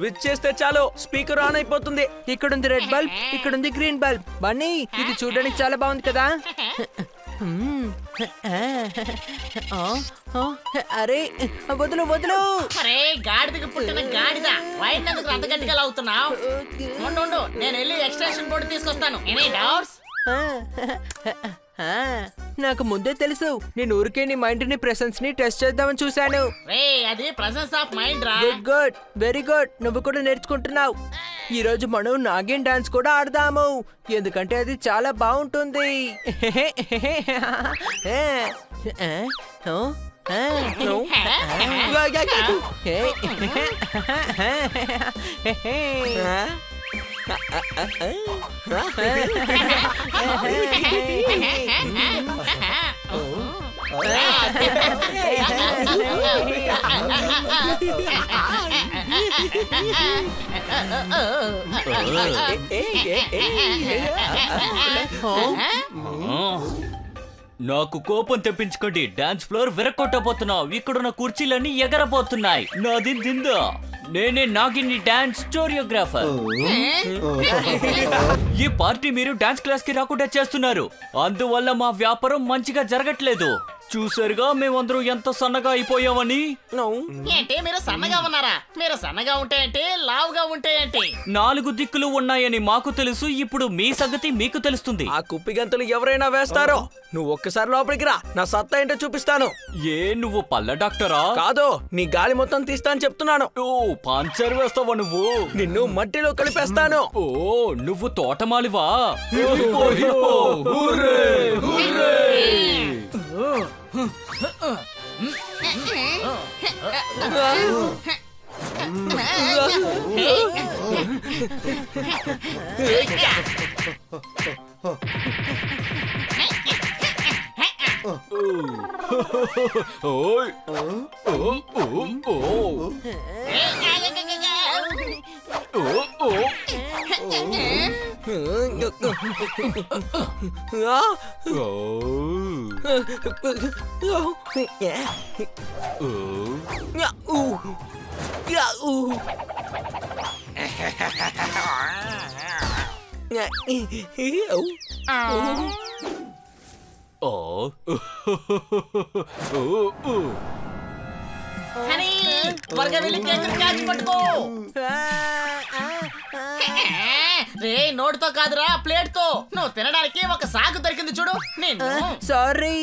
Switch చేస్తే చాలు speaker on అయిపోతుంది. ఇక్కడుంది రెడ్ బల్బ్, ఇక్కడుంది గ్రీన్ బల్బ్. బన్నీ ఇది చూడడానికి చాలా బాగుంది కదా. అరే వదులు వదులు. అరే గాడిదకి పుట్టిన గాడిద వైట్ ఎందుకు అంత గట్టిగా లాగుతున్నావు? ఉండు నేను వెళ్ళి ఎక్స్టెన్షన్ బోర్డు తీసుకొస్తాను. Any doubts? నాకు ముందే తెలుసు. నేను ఊరికే నీ మైండ్ ని ప్రెసెన్స్ ని టెస్ట్ చేద్దామని చూశాను. రే అది ప్రెసెన్స్ ఆఫ్ మైండ్ రా. Good good very good. నువ్వు కూడా నేర్చుకుంటున్నావు. ఈ రోజు మనం నాగిన్ డాన్స్ కూడా ఆడదాము, ఎందుకంటే అది చాలా బాగుంటుంది. నాకు కోపం తెప్పించుకోండి. Dance floor విరక్కొట్టబోతున్నావు. ఇక్కడున్న కుర్చీలన్నీ ఎగరబోతున్నాయి. నాది దిందా. నేనే నాగిని డాన్స్ స్టోరియోగ్రాఫర్. ఈ పార్టీ మీరు డాన్స్ క్లాస్ కి రాకుండా చేస్తున్నారు. అందువల్ల మా వ్యాపారం మంచిగా జరగట్లేదు. చూసారుగా మేమందరం ఎంత సన్నగా అయిపోయామని. ఏంటి మీరు సన్నగా ఉన్నారా? మీరు సన్నగా ఉంటే ఏంటి, లావుగా ఉంటే ఏంటి? 4 దిక్కులు ఉన్నాయని మాకు తెలుసు. ఇప్పుడు మీ సంగతి మీకు తెలుస్తుంది. ఆ కుప్పి గంతులు ఎవరైనా వేస్తారో. నువ్వు ఒక్కసారి లోపలికి రా, నా సత్తా ఏంటో చూపిస్తాను. ఏ నువ్వు పళ్ళ డాక్టరా? కాదు, నీ గాలి మొత్తం తీస్తాను చెప్తున్నాను. ఓ పంచర్ వేస్తావా నువ్వు? నిన్ను మట్టిలో కలిపేస్తాను. ఓ నువ్వు తోటమాలివా? హనీ త్వరగా వెళ్ళి కేక్ క్యాచ్ పట్టుకో. రే నోటితో కాదురా ప్లేట్ తో. నువ్వు తినడానికి ఒక సాగు దొరికింది చూడు. నేను సారీ.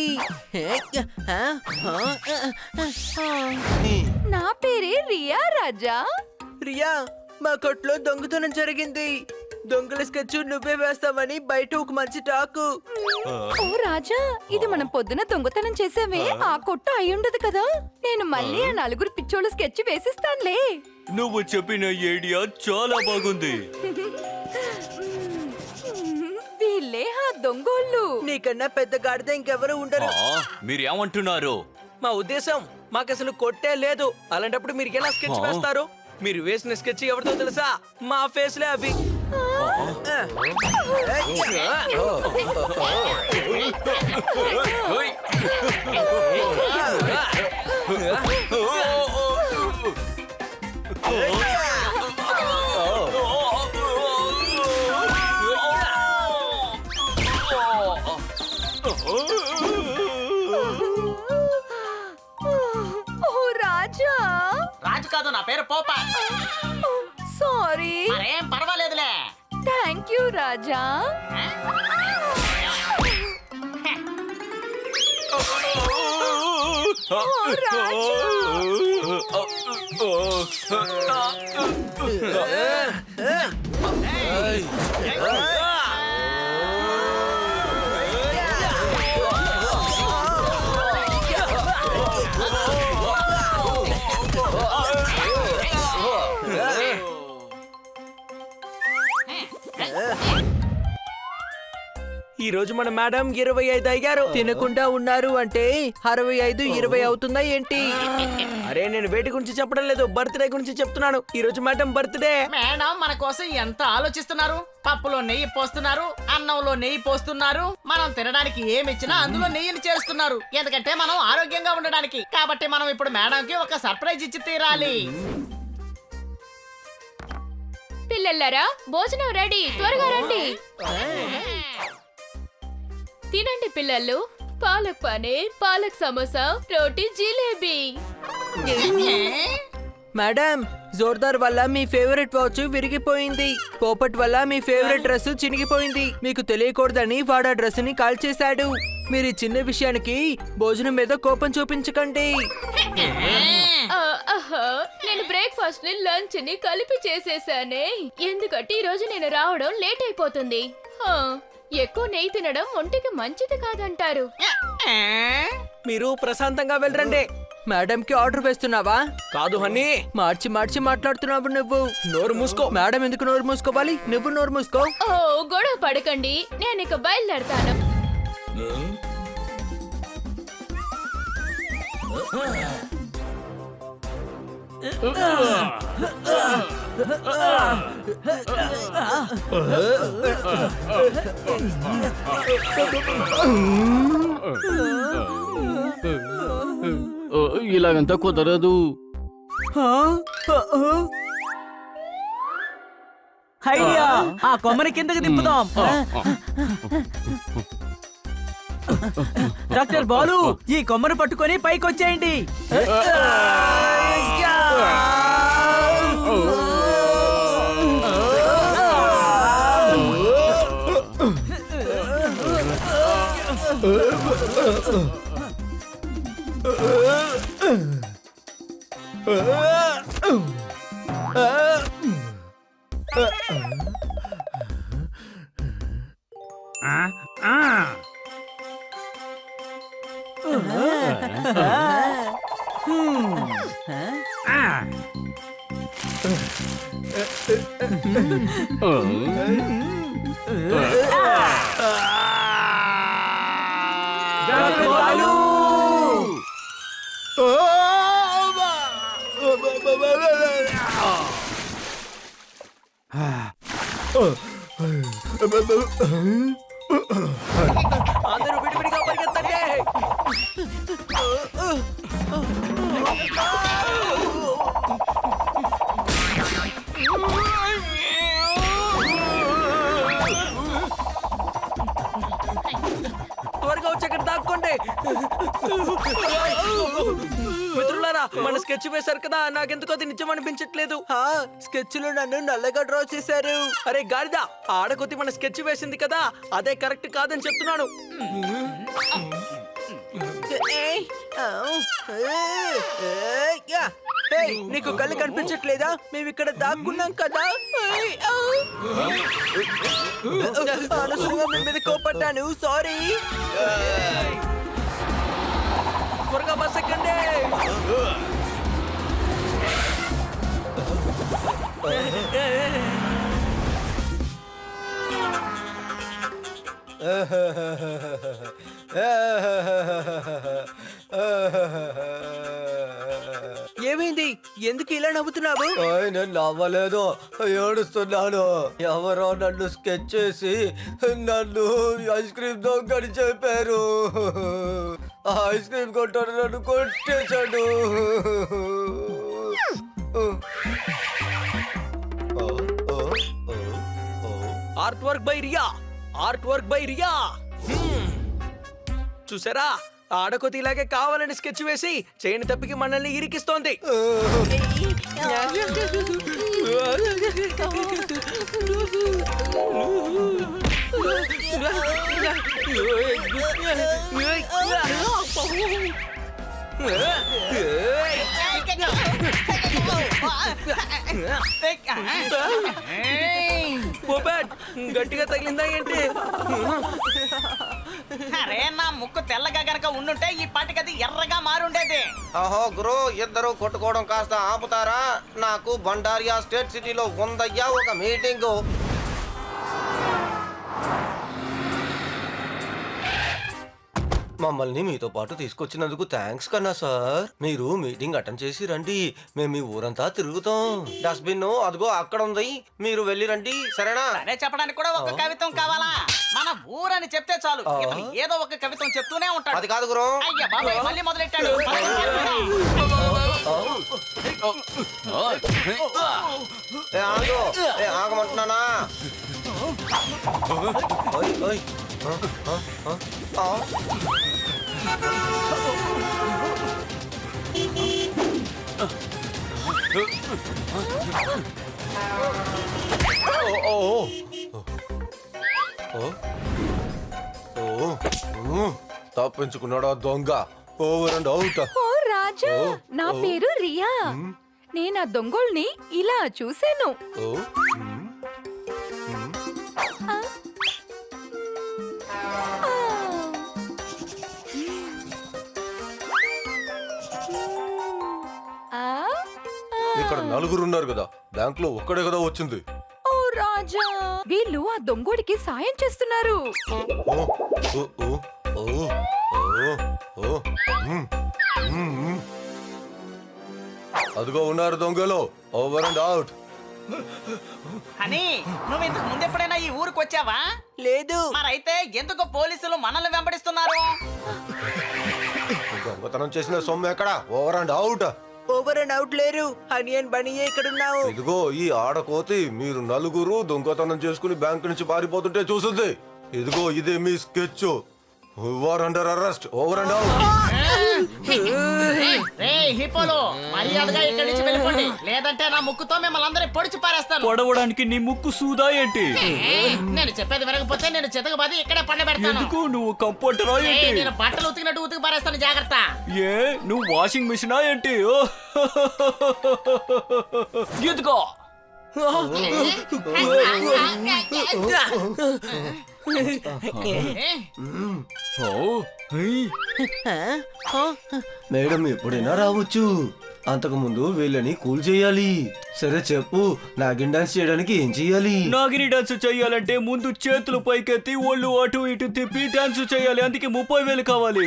నా పేరే రియా రాజా. రియా, మా కొట్లో దొంగతనం జరిగింది. దొంగల స్కెచ్ నువ్వే వేస్తావని బయట ఒక మంచి టాకు. ఓ రాజా, ఇది మనం పొద్దున దొంగతనం చేసావే ఆ కొట్టు అయ్యుండదు కదా. నేను మళ్ళీ ఆ 4 పిచ్చోళ్ళ స్కెచ్ వేసిస్తానులే. నువ్వు చెప్పిన ఐడియా చాలా బాగుంది. వీళ్ళే ఆ దొంగోళ్ళు. నీకన్నా పెద్ద గాడిద ఇంకెవరు ఉండరు. మీరేమంటున్నారు? మా ఉద్దేశం మాకు అసలు కొట్టే లేదు. అలాంటప్పుడు మీరు ఎలా స్కెచ్ వేస్తారు? మీరు వేసిన స్కెచ్ ఎవరితో తెలుసా? మా ఫేస్లే అవి. ఓ రాజా. రాజు కాదు, నా పేరు పోప. సారీ. మరేం పర్వాలేదులే. థ్యాంక్ యూ రాజా. ఓ రాజా. ఈ రోజు మన మేడం 25 అయ్యారు. తినకుండా ఉన్నారు అంటే 65 20 అవుతుందా ఏంటి? అరే నేను వేటి గురించి చెప్పడం లేదు, బర్త్డే గురించి చెప్తున్నాను. ఈ రోజు మేడం బర్త్డే. మేడం మన కోసం ఎంత ఆలోచిస్తున్నారు. పప్పులో నెయ్యి పోస్తున్నారు, అన్నంలో నెయ్యి పోస్తున్నారు. మనం తినడానికి ఏమి ఇచ్చినా అందులో నెయ్యిని చేస్తున్నారు. ఎందుకంటే మనం ఆరోగ్యంగా ఉండడానికి. కాబట్టి మనం ఇప్పుడు మేడంకి ఒక సర్ప్రైజ్ ఇచ్చి తీరాలి. పిల్లలారా భోజనం రెడీ, త్వరగా రండి. తినండి పిల్లలు. పాలక్ పనీర్, పాలక్ సమోసా, రోటీ, జిలేబీ. మేడం, జోర్దార్ వల్ల మీ ఫేవరెట్ వాచ్ విరిగిపోయింది. పోపట్ వల్ల మీ ఫేవరెట్ డ్రెస్ చినిగిపోయింది. మీకు తెలియకూడదని వాడు ఆ డ్రెస్ ని కాల్ చేశాడు. మీరు ఈ చిన్న విషయానికి భోజనం మీద కోపం చూపించకండి. నేను బ్రేక్ఫాస్ట్ ని లంచ్ ని కలిపి చేసేసానే, ఎందుకంటే ఈ రోజు నేను రావడం లేట్ అయిపోతుంది. ఎక్కువ నెయ్యి తినడం ఒంటికి మంచిది కాదంటారు. మీరు ప్రశాంతంగా వెళ్ళరండి. మేడం కి ఆర్డర్ వేస్తున్నావా? కాదు హనీ, మార్చి మార్చి మాట్లాడుతున్నావు నువ్వు. నోరు మూసుకో. మేడం ఎందుకు నోరు మూసుకోవాలి? నువ్వు నోరు మూసుకో. ఓ గొడవ పడకండి, నేను ఇక బయలుదేరతాను. ఇలాగంతా కుదరదు. ఐడియా, ఆ కొమ్మని కిందకి దింపుదాం. డాక్టర్ బాలు, ఈ కొమ్మను పట్టుకొని పైకి వచ్చేయండి. అందరూ విడివిడిగా పరిగెత్తండి. త్వరగా వచ్చి అక్కడ దాక్కోండి. మిత్రులారా, మన స్కెచ్ వేశారు కదా, నాకెందుకో అది నిజం అనిపించట్లేదు. స్కెచ్ లో నన్ను నల్లగా డ్రా చేశారు. అరే గాడిద, ఆడకొత్తి మన స్కెచ్ వేసింది కదా, అదే కరెక్ట్ కాదని చెప్తున్నాను. నీకు కళ్ళు కనిపించట్లేదా? మేము ఇక్కడ దాక్కున్నాం కదా. అనవసరంగా మీ మీద కోపడ్డాను, సారీ. త్వరగా బస్ ఎక్కండి. ఏమైంది? ఎందుకు ఇలా నవ్వుతున్నావు? నేను నవ్వలేదు, ఏడుస్తున్నాను. ఎవరో నన్ను స్కెచ్ చేసి నన్ను ఐస్ క్రీమ్ దొంగని చెప్పారు. ఆ ఐస్ క్రీమ్ కొట్టాడు, నన్ను కొట్టేశాడు. Art work by Riya, art work by Riya. చూసారా, ఆడకొతి ఇలాగే కావాలని స్కెచ్ వేసి చేయని తప్పికి మనల్ని ఇరికిస్తోంది. పోపాట్, గట్టిగా తగిలిందా ఏంటి? అరే, నా ముక్కు తెల్లగా గనక ఉండుంటే ఈ పాటికది ఎర్రగా మారుండేది. అహో గురు, ఇద్దరు కొట్టుకోవడం కాస్త ఆపుతారా? నాకు బండారియా స్టేట్ సిటీలో ఉందయ్యా ఒక మీటింగు. మమ్మల్ని మీతో పాటు తీసుకొచ్చినందుకు థ్యాంక్స్ కన్నా సార్. మీరు మీటింగ్ అటెండ్ చేసి రండి, మేము మీ ఊరంతా తిరుగుతాం. డస్ట్బిన్ అదిగో అక్కడ ఉంది, మీరు వెళ్ళి రండి, సరేనా? అదే చెప్పడానికి కూడా ఒక కవిత్వం కావాలా? మన ఊరని చెప్తే చాలు, ఇతను ఏదో ఒక కవిత్వం చెప్తూనే ఉంటాడు. అది కాదు గురు. అయ్యా బాబాయ్, మళ్ళీ మొదలెట్టాడు. ఆగమంటున్నానా? ఓయ్, ఓయ్. తప్పించుకున్నాడా దొంగ? Over and out. ఓ రాజా, నా పేరు రియా. నేను ఆ దొంగల్ని ఇలా చూశాను. ఇక్కడ నలుగురు ఉన్నారు కదా, బ్యాంక్ లో ఒక్కడే కదా వచ్చింది. ఓ రాజా, వీళ్ళు ఆ దొంగోడికి సాయం చేస్తున్నారు. అదిగో ఉన్నారు దొంగలు. Over and out. అని నువ్వు ఇంతకు ముందు ఎప్పుడైనా ఈ ఊరికి వచ్చావా? లేదు. మరైతే ఎందుకు పోలీసులు మనల్ని వెంబడిస్తున్నారు? దొంగతనం చేసిన సొమ్ము ఎక్కడ? Over and out. Over and out లేరు. హనీ అండ్ బనీ ఎక్కడున్నావు? ఇదిగో ఈ ఆడకోతి మీరు నలుగురు దొంగతనం చేసుకుని బ్యాంక్ నుంచి పారిపోతుంటే చూస్తుంది. ఇదిగో ఇదే మీ sketch. Over under arrest. Over and out. రేయ్ హిపోలో, మర్యాదగా ఇక్కడి నుంచి వెళ్ళిపోండి, లేదంటే నా ముక్కుతో మిమ్మల్ని అందరి పొడిచి పారేస్తాను. పొడవడానికి నీ ముక్కు సూదా ఏంటి? నేను చెప్పేది వినకపోతే నేను చితకబాది ఇక్కడే పండబెడతాను. ఎందుకు నువ్వు కంపౌండరా ఏంటి? నేను బట్టలు ఉతికినట్టు ఉతికి పారేస్తాను, జాగ్రత్త. ఏ నువ్వు వాషింగ్ మిషనా ఏంటి? ఓ! ఎదుగో మేడం ఎప్పుడైనా రావచ్చు. అంతకు ముందు వీళ్ళని కూల్ చేయాలి. సరే చెప్పు, నాగిన్ డాన్స్ చేయడానికి ఏం చెయ్యాలి? నాగిని డాన్స్ చేయాలంటే ముందు చేతులు పైకెత్తి ఒళ్ళు అటు ఇటు తిప్పి డాన్స్ చేయాలి. అందుకే 30,000 కావాలి.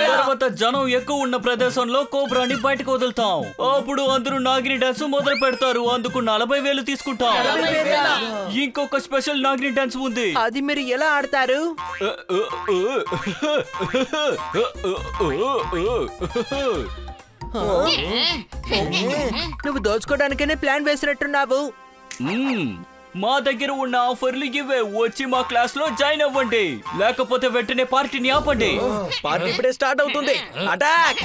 తర్వాత జనం ఎక్కువ ఉన్న ప్రదేశంలో కోబ్రాని బయటకు వదులుతాం. అప్పుడు అందరూ నాగిని డాన్స్ మొదలు పెడతారు. అందుకు 40,000 తీసుకుంటాం. ఇంకొక స్పెషల్ నాగిని డాన్స్ ఉంది. అది మీరు ఎలా ఆడతారు? నువ్వు దోచుకోవడానికనే ప్లాన్ వేసినట్టున్నావు. మా దగ్గర ఉన్న ఆఫర్లు ఇవే. వచ్చి మా క్లాస్ లో జాయిన్ అవ్వండి, లేకపోతే వెంటనే పార్టీని ఆపండి. పార్టీ ఇప్పుడే స్టార్ట్ అవుతుంది. అటాక్!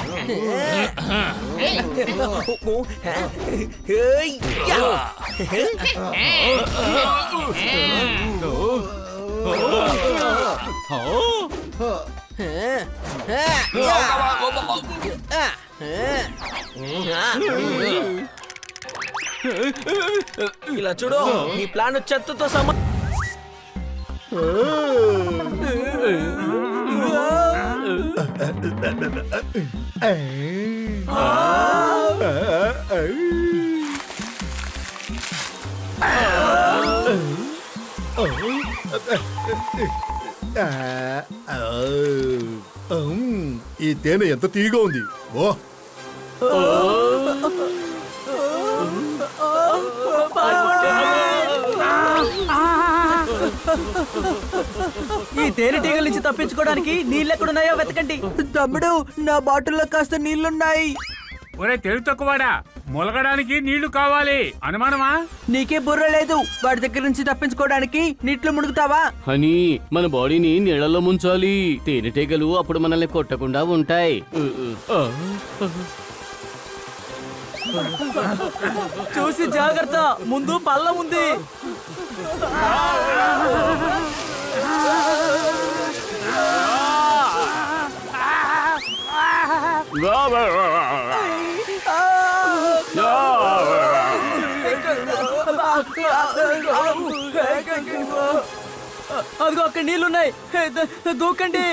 ఇలా చూడు, నీ ప్లాన్ చెత్తతో సమా. ఈ తేనె ఎంత తీయగా ఉంది. ఓ ఈ తేనెటీగల నుంచి తప్పించుకోవడానికి నీళ్ళు ఎక్కడున్నాయో వెతకండి. తమ్ముడు, నా బాటిల్లో కాస్త నీళ్లున్నాయి. ఒరే తెలివి తక్కువాడా, మొలగడానికి నీళ్లు కావాలి అనుమానమా? నీకే బుర్ర లేదు. వాడి దగ్గర నుంచి తప్పించుకోవడానికి నీటిలో మునుగుతావా? హనీ, మన బాడీని నీళ్ళలో ముంచాలి. తేనెటీగలు అప్పుడు మనల్ని కొట్టకుండా ఉంటాయి. చూసి జాగ్రత్త, ముందు పల్లం ఉంది. అదిగో అక్కడ నీళ్లున్నాయి, దూకండి.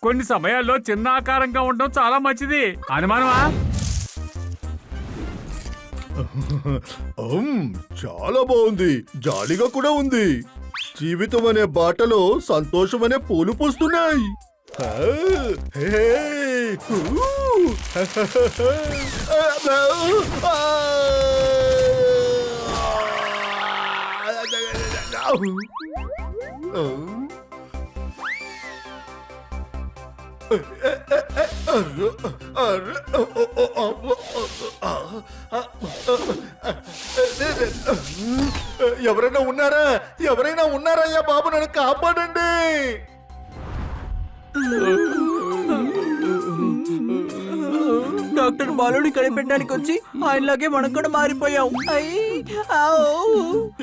కొన్ని సమయాల్లో చిన్న ఆకారంగా ఉండడం చాలా మంచిది. అనుమానమా? చాలా బాగుంది. జాలీగా కూడా ఉంది. జీవితం అనే బాటలో సంతోషం అనే పూలు పూస్తున్నాయి. హా, హే, హూ, హా, హా, హా, హా, ఎవరైనా ఉన్నారా? ఎవరైనా ఉన్నారా? అయ్యా బాబు, నన్ను కాపాడండి. డాక్టర్ బాలుని కనిపెట్టడానికి వచ్చి ఆయనలాగే మనం కూడా మారిపోయాం. అయ్యి, ఆవ్.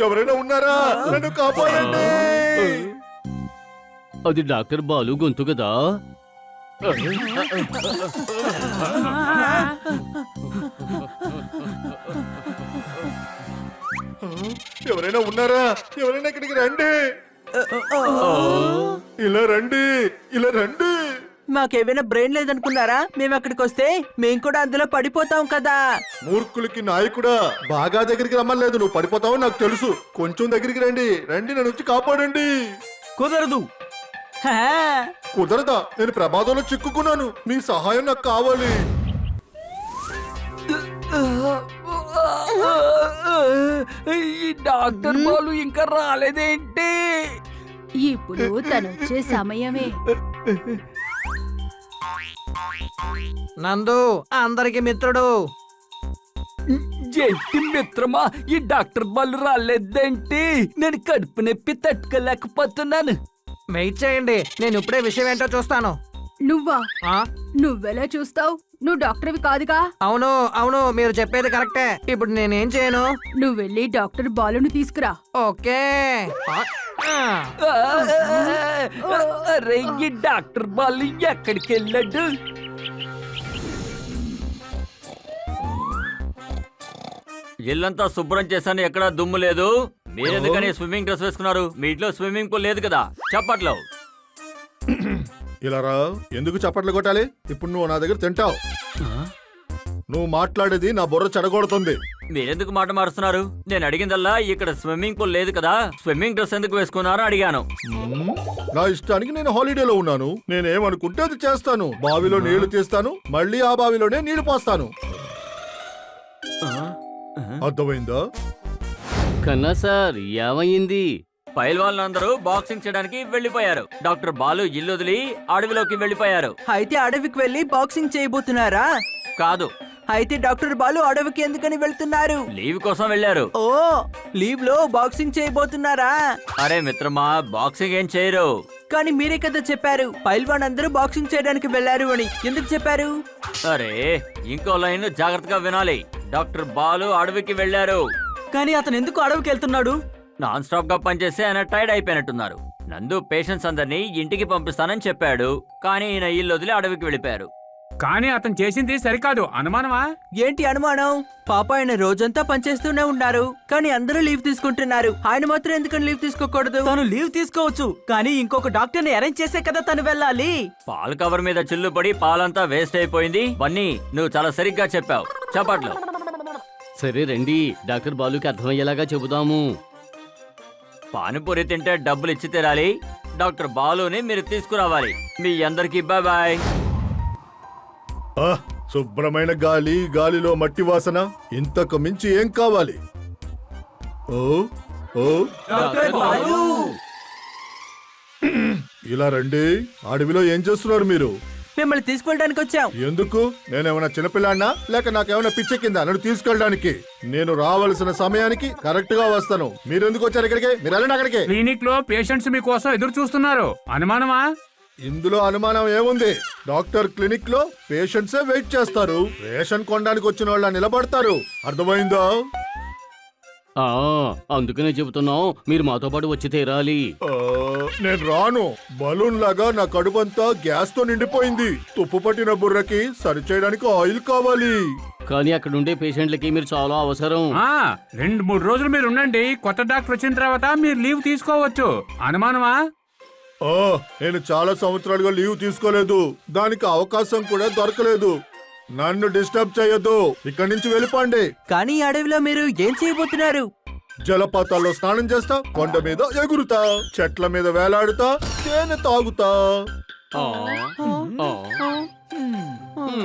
ఎవరైనా ఉన్నారా? నన్ను కాపాడండి. అది డాక్టర్ బాలు గొంతు కదా. ఎవరైనా ఉన్నారా? ఎవరైనా ఇక్కడికి రండి. ఇలా రండి, ఇలా రండి. మాకేమైనా బ్రెయిన్ లేదనుకున్నారా? మేము అక్కడికి వస్తే మేము కూడా అందులో పడిపోతాం కదా. మూర్ఖులకి నాయకుడా, బాగా దగ్గరికి రమ్మలేదు. నువ్వు పడిపోతావని నాకు తెలుసు. కొంచెం దగ్గరికి రండి. రండి, నన్ను వచ్చి కాపాడండి. కుదరదు. హా. కుదరదా? నేను ప్రమాదంలో చిక్కుకున్నాను. మీ సహాయం నాకు కావాలి. ఈ డాక్టర్ బాలు ఇంకా రాలేదేంటి? ఇప్పుడు తను వచ్చే సమయమే. నందు అందరికి మిత్రుడు. ఏంటి మిత్రమా, ఈ డాక్టర్ బాలు రాలేదేంటి? నేను కడుపు నొప్పి తట్టుకోలేకపోతున్నాను. వెయిట్ చేయండి, నేను ఇప్పుడే విషయం ఏంటో చూస్తాను. నువ్వా? ఆ? నువ్వెలా చూస్తావు? నువ్వు డాక్టర్వి కాదుగా. అవును అవును, మీరు చెప్పేది కరెక్టే. ఇప్పుడు నేనేం చేయను? నువ్వు వెళ్ళి డాక్టర్ బాలుని తీసుకురా. ఓకే. అరే, ఈ డాక్టర్ బాలు ఎక్కడికి వెళ్ళాడు? ఇల్లంతా శుభ్రం చేశాను, ఎక్కడా దుమ్ము లేదు. మీరెందుకని స్విమ్మింగ్ డ్రెస్ వేసుకున్నారు? మీ ఇంట్లో స్విమ్మింగ్ పూల్ లేదు కదా. చప్పట్లో. ఇలా రా. ఎందుకు చప్పట్లు కొట్టాలి? ఇప్పుడు నువ్వు నా దగ్గర తింటావు. నువ్వు మాట్లాడేది నా బుర్ర చెడగొడుతుంది. మీరెందుకు మాట మారుస్తున్నారు? నేను అడిగిందల్లా ఇక్కడ స్విమ్మింగ్ పూల్ లేదు కదా, స్విమ్మింగ్ డ్రెస్ ఎందుకు వేసుకున్నారో అడిగాను. నా ఇష్టానికి నేను హాలిడేలో ఉన్నాను. నేనేమనుకుంటే అది చేస్తాను. బావిలో నీళ్లు తీస్తాను, మళ్ళీ ఆ బావిలోనే నీళ్లు పోస్తాను. అర్థమైందా? కన్నా సార్, ఏమయ్యింది? పైల్వాళ్ళందరూ బాక్సింగ్ చేయడానికి వెళ్లిపోయారు. డాక్టర్ బాలు ఇల్లు వదిలి అడవిలోకి వెళ్లిపోయారు. అయితే అడవికి వెళ్ళి బాక్సింగ్ చేయబోతున్నారా? కాదు, అయితే డాక్టర్ బాలు అడవికి ఎందుకని వెళ్తున్నారు? లీవ్ కోసం వెళ్లారు. ఓ, లీవ్ లో బాక్సింగ్ చేయబోతున్నారా? అరే మిత్రమా, బాక్సింగ్ ఏం చేయరు. కానీ మీరే కదా చెప్పారు పైల్వాన్ అందరూ బాక్సింగ్ చేయడానికి వెళ్లారు అని. ఎందుకు చెప్పారు? అరే, ఇంకో లైన్ జాగ్రత్తగా వినాలి. డాక్టర్ బాలు అడవికి వెళ్లారు. కానీ అతను ఎందుకు అడవికి వెళ్తున్నాడు? నాన్ స్టాప్ గా పనిచేసి ఆయన టైర్డ్ అయిపోయినట్టున్నారు. నందు పేషెంట్స్ అందరినీ ఇంటికి పంపిస్తానని చెప్పాడు, కానీ ఈయన ఇల్లు వదిలి అడవికి వెళ్ళిపోయారు. కానీ అతను చేసింది సరికాదు. అనుమానమా? ఏంటి అనుమానం? పాప ఆయన రోజంతా పనిచేస్తూనే ఉన్నారు, కానీ అందరూ లీవ్ తీసుకుంటున్నారు. ఆయన మాత్రం ఎందుకని లీవ్ తీసుకోకూడదు? తను లీవ్ తీసుకోవచ్చు, కానీ ఇంకొక డాక్టర్ ని అరేంజ్ చేసే కదా తను వెళ్ళాలి. పాల కవర్ మీద చిల్లు పడి పాలంతా వేస్ట్ అయిపోయింది. బన్నీ, నువ్వు చాలా సరిగ్గా చెప్పావు. చప్పట్లు. సరే రండి, డాక్టర్ బాలుకి అర్థమయ్యేలాగా చెబుదాము. పానీపూరి తింటే డబ్బులు ఇచ్చి తీరాలి. డాక్టర్ బాలుని మీరు తీసుకురావాలి. మీ అందరికీ బాయ్ బాయ్. శుభ్రమైన గాలి, గాలిలో మట్టి వాసన, ఇంతకు మించి ఏం కావాలి? ఓ ఓ, ఇలా రండి. అడవిలో ఏం చేస్తున్నారు మీరు? మిమ్మల్ని తీసుకెళ్ళడానికి వచ్చాం. ఎందుకు? నేనేమైనా చిన్నపిల్లాడినా, లేక నాకేమైనా పిచ్చెక్కిందా నన్ను తీసుకెళ్ళడానికి? నేను రావాల్సిన సమయానికి కరెక్ట్ గా వస్తాను. మీరెందుకు వచ్చారు ఇక్కడికి? మీరు వెళ్ళండి అక్కడికి. క్లినిక్ లో పేషెంట్స్ మీకోసం ఎదురు చూస్తున్నారు. అనుమానమా? ఇందులో అనుమానం ఏముంది? డాక్టర్ క్లినిక్ లో పేషెంట్సే వెయిట్ చేస్తారు. రేషన్ కొనడానికి వచ్చిన వాళ్ళ నిలబడతారు. అర్థమైందా? అందుకనే చెబుతున్నాం, మీరు మాతో పాటు వచ్చి తీరాలి. నేను రాను. బలూన్ లాగా నా కడుపంతా గ్యాస్ తో నిండిపోయింది. తుప్పు పట్టిన బుర్రకి సరిచేయడానికి ఆయిల్ కావాలి. కానీ అక్కడ ఉండే పేషెంట్లకి మీరు చాలా అవసరం. 2-3 రోజులు మీరు ఉండండి. కొత్త డాక్టర్ వచ్చిన తర్వాత మీరు లీవ్ తీసుకోవచ్చు. అనుమానమా? నేను చాలా సంవత్సరాలుగా లీవ్ తీసుకోలేదు. దానికి అవకాశం కూడా దొరకలేదు. నన్ను డిస్టర్బ్ చేయొద్దు. ఇక్కడి నుంచి వెళ్ళిపోండి. కానీ ఈ అడవిలో మీరు ఏం చేయబోతున్నారు? జలపాతాల్లో స్నానం చేస్తా, కొండ మీద ఎగురుతా, చెట్ల మీద వేలాడుతా, తేనె తాగుతా.